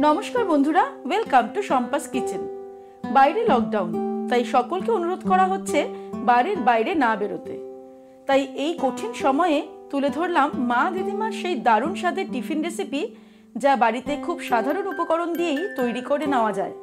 নমস্কার বন্ধুরা, welcome to Shampa's kitchen. বাইরে লকডাউন, তাই সকলকে অনুরোধ করা হচ্ছে বাড়ির বাইরে না বেরোতে। তাই এই কঠিন সময়ে তুলে ধরলাম মা দিদিমার সেই দারুণ স্বাদের টিফিন রেসিপি, যা বাড়িতে খুব সাধারণ উপকরণ দিয়েই তৈরি করে নেওয়া যায়।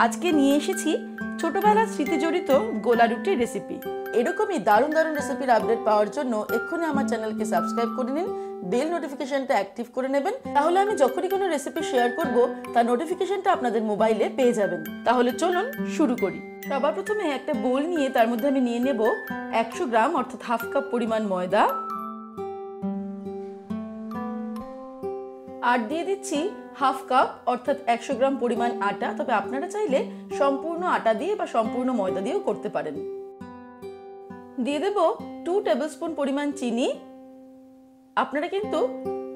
আজকে নিয়ে এসেছি ছোটবেলার স্মৃতিজড়িত গোলা রুটির রেসিপি। এরকমই দারুণ দারুণ রেসিপির আপডেট পাওয়ার জন্য এক্ষুনি আমার চ্যানেলকে সাবস্ক্রাইব করে নিন, বেল নোটিফিকেশনটা অ্যাক্টিভ করে নেবেন। তাহলে আমি যখনই কোনো রেসিপি শেয়ার করব তার নোটিফিকেশনটা আপনাদের মোবাইলে পেয়ে যাবেন। তাহলে চলুন শুরু করি। সবার প্রথমে একটা বোল নিয়ে তার মধ্যে আমি নিয়ে নেব 100 গ্রাম অর্থাৎ হাফ কাপ পরিমাণ ময়দা, আর দিয়ে দিচ্ছি হাফ কাপ অর্থাৎ 100 গ্রাম পরিমাণ আটা। তবে আপনারা চাইলে সম্পূর্ণ আটা দিয়ে বা সম্পূর্ণ ময়দা দিয়েও করতে পারেন। দিয়ে দেব 2 টেবিলস্পুন পরিমাণ চিনি। আপনারা কিন্তু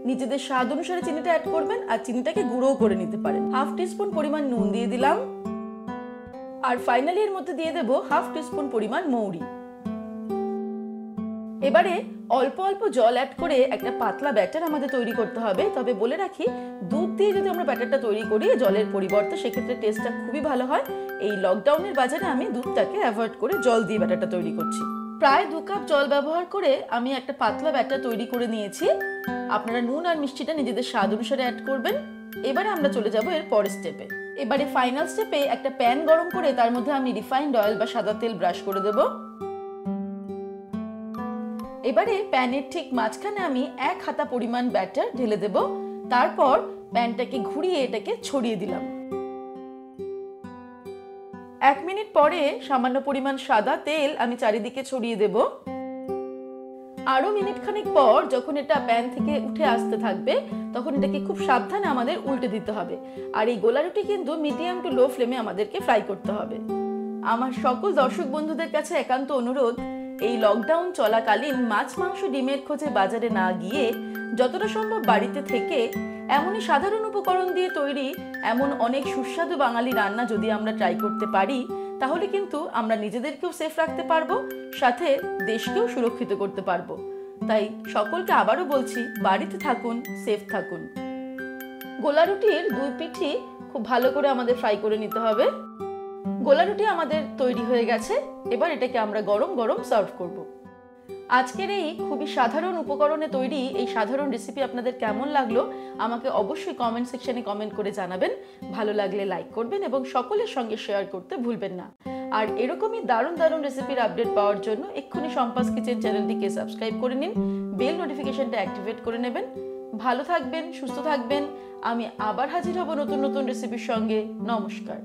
নিজেদের স্বাদ অনুসারে চিনিটা অ্যাড করবেন, আর চিনিটাকে গুঁড়োও করে নিতে পারেন। হাফ টিস্পুন পরিমাণ নুন দিয়ে দিলাম, আর ফাইনালি এর মধ্যে দিয়ে দেব হাফ টিস্পুন পরিমাণ মৌরি। এবারে অল্প অল্প জল অ্যাড করে একটা পাতলা ব্যাটার আমাদের তৈরি করতে হবে। তবে বলে রাখি, দুধ দিয়ে যদি আমরা ব্যাটারটা তৈরি করি জলের পরিবর্তে, সেক্ষেত্রে টেস্টটা খুবই ভালো হয়। এই লকডাউনের বাজারে আমি দুধটাকে অ্যাভয়েড করে জল দিয়ে ব্যাটারটা তৈরি করছি। প্রায় 2 কাপ জল ব্যবহার করে আমি একটা পাতলা ব্যাটার তৈরি করে নিয়েছি। আপনারা নুন আর মিষ্টিটা নিজেদের স্বাদ অনুসারে অ্যাড করবেন। এবারে আমরা চলে যাব এর পরের স্টেপে। এবারে ফাইনাল স্টেপে একটা প্যান গরম করে তার মধ্যে আমি রিফাইন্ড অয়েল বা সাদা তেল ব্রাশ করে দেব। এবারে প্যানের ঠিক মাঝখানে আমি 1 হাতা পরিমাণ ব্যাটার ঢেলে দেব। তারপর প্যানটাকে ঘুরিয়ে এটাকে ছড়িয়ে দিলাম। 1 মিনিট পরে সামান্য পরিমাণ সাদা তেল আমি চারিদিকে ছড়িয়ে দেব। আরো মিনিট খানিক পর যখন এটা প্যান থেকে উঠে আসতে থাকবে, তখন এটাকে খুব সাবধানে আমাদের উল্টে দিতে হবে। আর এই গোলা রুটি কিন্তু মিডিয়াম টু লো ফ্লেমে আমাদেরকে ফ্রাই করতে হবে। আমার সকল দর্শক বন্ধুদের কাছে একান্ত অনুরোধ, এই লকডাউন চলাকালীন মাছ মাংস ডিমের খোঁজে বাজারে না গিয়ে যতটা সম্ভব বাড়িতে থেকে এমনই সাধারণ উপকরণ দিয়ে তৈরি এমন অনেক সুস্বাদু বাঙালি রান্না যদি আমরা ট্রাই করতে পারি, তাহলে কিন্তু আমরা নিজেদেরকেও সেফ রাখতে পারবো, সাথে দেশকেও সুরক্ষিত করতে পারবো। তাই সকলকে আবারও বলছি, বাড়িতে থাকুন, সেফ থাকুন। গোলা রুটির 2 পিঠই খুব ভালো করে আমাদের ফ্রাই করে নিতে হবে। গোলা রুটি আমাদের তৈরি হয়ে গেছে। এবার এটাকে আমরা গরম গরম সার্ভ করব। আজকের এই খুবই সাধারণ উপকরণে তৈরি এই সাধারণ রেসিপি আপনাদের কেমন লাগলো আমাকে অবশ্যই কমেন্ট সেকশনে কমেন্ট করে জানাবেন। ভালো লাগলে লাইক করবেন এবং সকলের সঙ্গে শেয়ার করতে ভুলবেন না। আর এরকমই দারুণ দারুণ রেসিপির আপডেট পাওয়ার জন্য এক্ষুনি শম্পাস কিচেন চ্যানেলটিকে সাবস্ক্রাইব করে নিন, বেল নোটিফিকেশনটা অ্যাক্টিভেট করে নেবেন। ভালো থাকবেন, সুস্থ থাকবেন। আমি আবার হাজির হব নতুন নতুন রেসিপির সঙ্গে। নমস্কার।